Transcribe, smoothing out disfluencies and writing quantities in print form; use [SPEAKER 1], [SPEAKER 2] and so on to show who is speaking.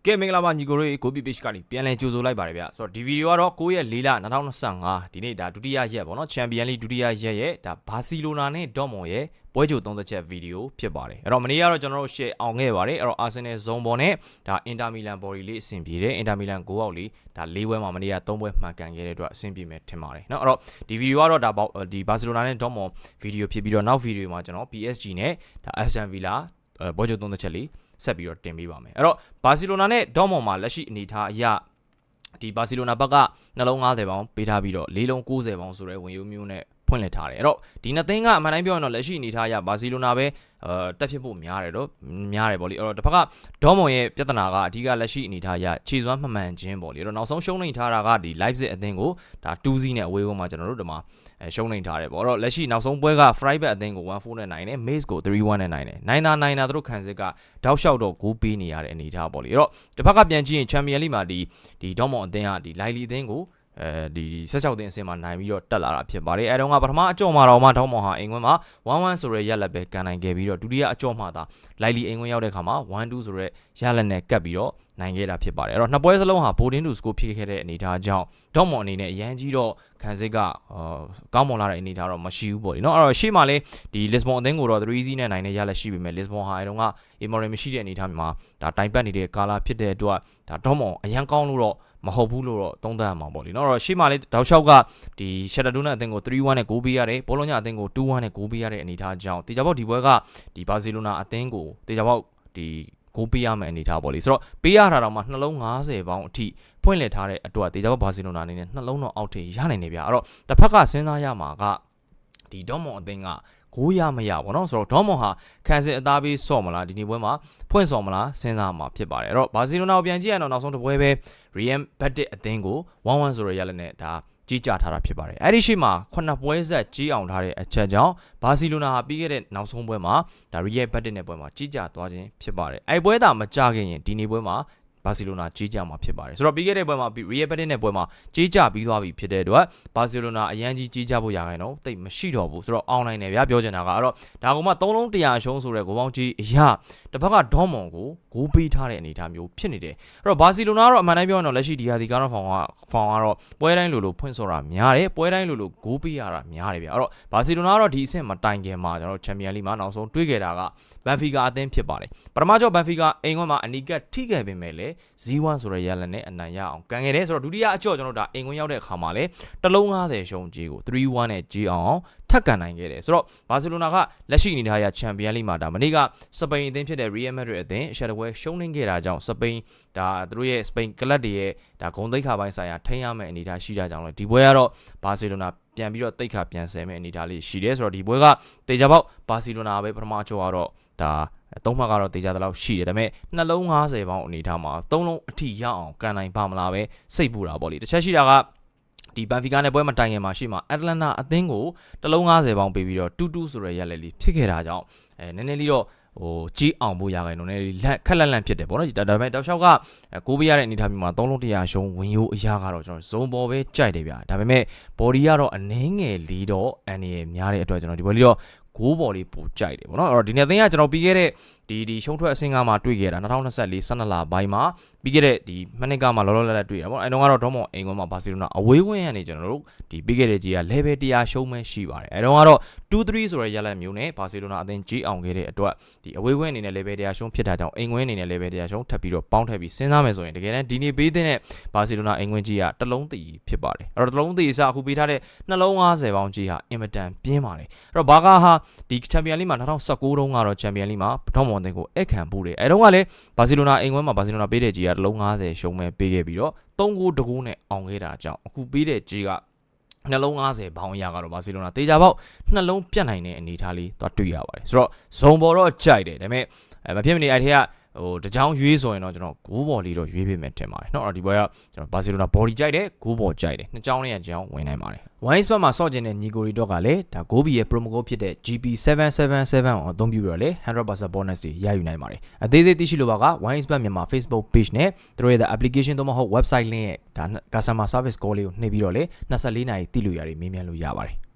[SPEAKER 1] ကဲမင်္ဂလာပါညီကိုတို့ကိုဘီ page ကနေပြန်လည်ကြိုဆိုလိုက်ပါတယ်ဗျဆိုတော့ဒီဗီဒီယိုကတော့9ရက်4လ2025ဒီနေ့ဒါဒုတိယရက်ပေါ့နော်ချန်ပီယံလိဒုတိယရက်ရဲ့ဒါဘာစီလိုနာနဲ့ဒေါ့မွန်ရဲ့ပွဲကြို30ချက်ဗီဒီယိုဖြစ်ပါတယ်အဲ့တော့မနေ့ကတော့ကျွန်တော်တို့ share အောင်ခဲ့ပါတယ်အဲ့တော့ Arsenal ဇုံပေါ်နဲ့ဒါအင်တာမီလန်ဘော်ဒီလေးအဆင်ပြေတယ်အင်တာမီလန်9အောက်လေးဒါ4ပွဲမှာမနေ့က3ပွဲမှန်ကန်ခဲ့တဲ့အတွက်အဆင်ပြေမယ်ထင်ပါတယ်เนาะအဲ့တော့ဒီဗီဒီယိုကတော့ဒါဒီဘာစီလိုနာနဲ့ဒေါ့မွန်ဗီဒီယိုဖြစ်ပြီးတော့နောက်ဗီဒီယိုမှာကျွန်တော် PSG နဲ့ဒါ Aston Villa ပွဲကြို30ချက်လေးဆက်ပြီးတော့တင်ပေးပါမယ်အဲ့တော့ဘာစီလိုနာနဲ့ဒေါ့မွန်မှာလက်ရှိအနေထားအရဒီဘာစီလိုနာဘက်ကနှလုံး90ပေါင်ပေးထားပြီးတော့၄လုံး90ပေါင်ဆိုတဲ့ဝင်ရိုးမျိုးနဲ့ဖွင့်လှစ်ထားတယ်အဲ့တော့ဒီနှစ်သိန်းကအမှန်တိုင်းပြောရင်တော့လက်ရှိအနေထားအရဘာစီလိုနာပဲတက်ဖြစ်ဖို့များတယ်ပေါ့လေအဲ့တော့တစ်ဖက်ကဒေါ့မွန်ရဲ့ပြဿနာကအဓိကလက်ရှိအနေထားအရခြေစွမ်းမမှန်ခြင်းပေါ့လေအဲ့တော့နောက်ဆုံးရှုံးနေထားတာကဒီ Leipzig အသင်းကိုဒါ2-0နဲ့အဝေးမှာကျွန်တော်တို့ဒီမှာရှုံးနေထားတယ်ပေါ့အဲ့တော့လက်ရှိနောက်ဆုံးပွဲက Freiburg အသင်းကို 1-4 နဲ့နိုင်တယ် Mainz ကို 3-1 နဲ့နိုင်တယ်နိုင်တာသူတို့ခံစစ်ကတောက်လျှောက်တော့ဂိုးပေးနေရတဲ့အနေထားပေါ့လေအဲ့တော့တစ်ဖက်ကပြန်ကြည့်ရင် Champions League မှာဒီဒေါ့မွန်အသင်းကဒီ Lille အသင်းကိုဒီ16သိန်းအဆင့်မှာနိုင်ပြီးတော့တက်လာတာဖြစ်ပါတယ်အဲတုန်းကပထမအကြော့မှာတော့မှဒေါ့မွန်ဟာအိမ်ခွင်းမှာ1-1ဆိုတဲ့ရက်လက်ပဲကန်နိုင်ခဲ့ပြီးတော့ဒုတိယအကြော့မှာသာလိုက်လီအိမ်ခွင်းရောက်တဲ့ခါမှာ1-2ဆိုတဲ့ရက်လက်နဲ့ကပ်ပြီးတော့နိုင်ခဲ့တာဖြစ်ပါတယ်အဲ့တော့နှစ်ပွဲစလုံးဟာဘိုဒင်းတူစကိုဖြစ်ခဲ့တဲ့အနေအထားကြောင့်ဒေါ့မွန်အနေနဲ့အရန်ကြီးတော့ခံစစ်ကကောင်းမွန်လာတဲ့အနေအထားတော့မရှိဘူးပေါ့လေနော်အဲ့တော့ရှေ့မှာလေဒီလစ်စဘွန်အသင်းကိုတော့3-0နဲ့နိုင်တဲ့ရက်လက်ရှိပေမဲ့လစ်စဘွန်ဟာအဲတုန်းကအေမော်ရီမရှိတဲ့အနေအထားမှာဒါတိုင်ပတ်နေတဲ့ကာလာဖြစ်တဲ့အတွက်ဒါဒေါ့မွန်အရန်ကောင်းလို့တော့မဟုတ်ဘူးလို့တော့သုံးသပ်ရမှာပေါ့လေနော်အဲ့တော့ရှေ့မှာလေတောက်လျှောက်ကဒီရှက်တာဒိုနာအသင်းကို3-1နဲ့ဂိုးပေးရတယ်ဘောလုံးညာအသင်းကို2-1နဲ့ဂိုးပေးရတဲ့အနေအထားကြောင့်တေချာပေါက်ဒီပွဲကဒီဘာစီလိုနာအသင်းကိုတေချာပေါက်ဒီဂိုးပေးရမယ်အနေထားပေါ့လေဆိုတော့ပေးရတာတော့မှနှလုံး90ပေါင်းအထိဖွင့်လှစ်ထားတဲ့အတွက်တေချာပေါက်ဘာစီလိုနာအနေနဲ့နှလုံးတော့အောက်ထိရနိုင်နေဗျာအဲ့တော့တစ်ဖက်ကစဉ်းစားရမှာကဒီဒေါ့မွန်အသင်းကဂိုးရမရပေါ့နော်ဆိုတော့ဒေါ့မွန်ဟာခံစစ်အသားပေးဆော့မလားဒီနေ့ပွဲမှာဖွင့်ဆော့မလားစဉ်းစားမှာဖြစ်ပါတယ်အဲ့တော့ဘာစီလိုနာကိုပြန်ကြည့်ရအောင်နောက်ဆုံးတစ်ပွဲပဲ Real Betis အသင်းကို1-1ဆိုရရလက်နဲ့ဒါကြီးကြထားတာဖြစ်ပါတယ်အဲ့ဒီရှိမှာ9ပွဲဆက်ကြီးအောင်ထားတဲ့အချက်ကြောင့်ဘာစီလိုနာဟာပြီးခဲ့တဲ့နောက်ဆုံးပွဲမှာဒါ Real Betis နဲ့ပွဲမှာကြီးကြသွားခြင်းဖြစ်ပါတယ်အဲ့ပွဲသာမကြခင်ရင်ဒီနေ့ပွဲမှာဘာစီလိုနာကြီးကြမှာဖြစ်ပါတယ်ဆိုတော့ပြီးခဲ့တဲ့ပွဲမှာ Real Betis နဲ့ပွဲမှာကြီးကြပြီးသွားပြီဖြစ်တဲ့အတွက်ဘာစီလိုနာအရန်ကြီးကြဖို့ရခိုင်တော့တိတ်မရှိတော့ဘူးဆိုတော့အောင်းလိုင်းနဲ့ဗျာပြောချင်တာကအဲ့တော့ဒါကမှ3လုံး100ရှုံးဆိုတဲ့ဂိုးပေါင်းကြီးအရာတစ်ဖက်ကဒေါ့မွန်ကိုဂိုးပေးထားတဲ့အနေအထားမျိုးဖြစ်နေတယ်အဲ့တော့ဘာစီလိုနာကတော့အမှန်တိုင်းပြောရင်တော့လက်ရှိဒီဟာဒီကတော့ဖောင်ကတော့ပွဲတိုင်းလိုဖွင့်ဆော်တာများတယ်ပွဲတိုင်းလိုဂိုးပေးရတာများတယ်ဗျာအဲ့တော့ဘာစီလိုနာကတော့ဒီအဆင့်မတိုင်ခင်မှာကျွန်တော်ချန်ပီယံလိမှာနောက်ဆုံးတွေ့ခဲ့တာကဘန်ဖီကာအသင်းဖြစ်ပါတယ်ပထမကျော့ဘန်ဖီကာအိမ်ခွန်းမှာအနီကထိခဲ့ပေမဲ့လည်း0-1ဆိုတဲ့ရလနဲ့အနိုင်ရအောင်ကန်ခဲ့တယ်ဆိုတော့ဒုတိယအကျော့ကျွန်တော်ဒါအိမ်ခွန်းရောက်တဲ့အခါမှာလည်းတလုံး90ရှုံးကြီးကို3-1နဲ့ကြီးအောင်ထပ်ကန်နိုင်ခဲ့တယ်ဆိုတော့ဘာစီလိုနာကလက်ရှိအနေထားအရချန်ပီယံလိမှာဒါမနေ့ကစပိန်အသင်းဖြစ်တဲ့ Real Madrid အသင်းအရှက်တပွဲရှုံးနေခဲ့တာကြောင့်စပိန်ဒါသူတို့ရဲ့စပိန်ကလပ်တွေရဲ့ဒါဂုဏ်သိက္ခာပိုင်းဆိုင်ရာထိန်းရမယ့်အနေအထားရှိတာကြောင့်လည်းဒီပွဲကတော့ဘာစီလိုနာပြန်ပြီးတော့သိက္ခာပြန်ဆယ်မယ့်အနေအထားလေးရှိတယ်ဆိုတော့ဒီပွဲကတေချာပေါက်ဘာစီလိုနာပဲပထမအကျော့ကတော့ဒါ3မှတ်ကတော့တေချာတလောက်ရှိတယ်ဒါပေမဲ့နှလုံး90ပေါင်းအနေထားမှာ3လုံးအထိရအောင်ကန်နိုင်ပါမလားပဲစိတ်ပူတာပေါ့လေတစ်ချက်ရှိတာကဒီဘန်ဖီကာနဲ့ပွဲမတိုင်ခင်မှာရှိမှာအက်တလန်တာအသင်းကိုတလုံး90ပေါင်းပေးပြီးတော့2-2ဆိုတဲ့ရက်လက်လေးဖြစ်ခဲ့တာကြောင့်နည်းနည်းလေးတော့ကြီးအောင်ဖို့ရခိုင်တော့နည်းနည်းခက်လက်ဖြစ်တယ်ပေါ့နော်ဒါပေမဲ့တောက်လျှောက်ကကိုးပေးရတဲ့အနေအထားမျိုးမှာ3လုံး100ရှုံးဝင်ရိုးအရာကတော့ကျွန်တော်ဇုံပေါ်ပဲကြိုက်တယ်ဗျာဒါပေမဲ့ body ကတော့အနှင်းငယ်လေးတော့အန်ရများတဲ့အတွက်ကျွန်တော်ဒီပွဲလေးတော့ဂိုးဘော်လေးပိုကြိုက်တယ်ပေါ့နော်အဲ့တော့ဒီနေ့အသင်းကကျွန်တော်ပြီးခဲ့တဲ့ဒီရှုံးထွက်အဆင့်ကမှတွေ့ခဲ့တာ2024 12လပိုင်းမှာပြီးခဲ့တဲ့ဒီမနစ်ကမှလောလောလတ်လတ်တွေ့တာပေါ့အဲ့တော့ကတော့ဒေါ့မွန်အိမ်ကွန်းမှာဘာစီလိုနာအဝေးဝင်ရနေကျွန်တော်တို့ဒီပြီးခဲ့တဲ့ကြီးက level 100ရှုံးမဲရှိပါတယ်အဲ့တော့ကတော့2-3ဆိုတဲ့ရလတ်မျိုးနဲ့ဘာစီလိုနာအသင်းကြီးအောင်ခဲ့တဲ့အတွက်ဒီအဝေးဝင်အနေနဲ့ level 100ရှုံးဖြစ်တာကြောင့်အိမ်ကွန်းအနေနဲ့ level 100ရှုံးထပ်ပြီးတော့ပေါင်းထပ်ပြီးစဉ်းစားမယ်ဆိုရင်တကယ်တမ်းဒီနေ့ပေးတဲ့ဘာစီလိုနာအိမ်ကွန်းကြီးကတစ်လုံးတည်ဖြစ်ပါတယ်အဲ့တော့တစ်လုံးတည်အစအခုပေးထားတဲ့နှလုံး90ပေါင်းကြီးဟာအင်မတန်ပြင်းပါတယ်အဲ့တော့ဘာကာဟာဒီချန်ပီယံလိမှာ2019တုန်းကတော့ချန်ပီယံလိမှာဒေါ့မွန်အသင်းကိုအခန့်ပူးတယ်အဲတုန်းကလည်းဘာစီလိုနာအိမ်ကွန်းမှာဘာစီလိုနာပေးတဲ့ကြီးကတစ်လုံး90ရှုံးမဲ့ပေးခဲ့ပြီးတော့3-2နဲ့အောင်ခဲ့တာကြောင့်အခုပေးတဲ့ကြီးကနှလုံး90ဘောင်းရကတော့ဘာစီလိုနာတေချာပေါက်နှလုံးပြတ်နိုင်တဲ့အနေအထားလေးသွားတွေ့ရပါတယ်ဆိုတော့ဇုံပေါ်တော့ကြိုက်တယ်ဒါပေမဲ့မဖြစ်မနေအဲ့ထဲကတကြောင်ရွေးဆိုရင်တော့ကျွန်တော်ဂိုးဘော်လေးတော့ရွေးပေးမယ်ထင်ပါတယ်เนาะဒီပွဲကကျွန်တော်ဘာစီလိုနာ body ကြိုက်တယ်ဂိုးဘော်ကြိုက်တယ်နှစ်ကြောင်းလေးကြောင်းဝင်နိုင်ပါတယ် Wine Spot မှာဆော့ကျင်တဲ့ညီကိုရီတော့ကလည်းဒါ Gobi ရဲ့ promo code ဖြစ်တဲ့ GP777 ကိုအသုံးပြုပြီးတော့လေ 100% bonus တွေရယူနိုင်ပါတယ်အသေးသေးသိရှိလိုပါက Wine Spot မြန်မာ Facebook page နဲ့သူတို့ရဲ့ application တော့မဟုတ် website link ရဲ့ဒါ customer service call လေးကိုနှိပ်ပြီးတော့လေ24နာရီတိလို့ရတယ်မေးမြန်းလို့ရပါတယ်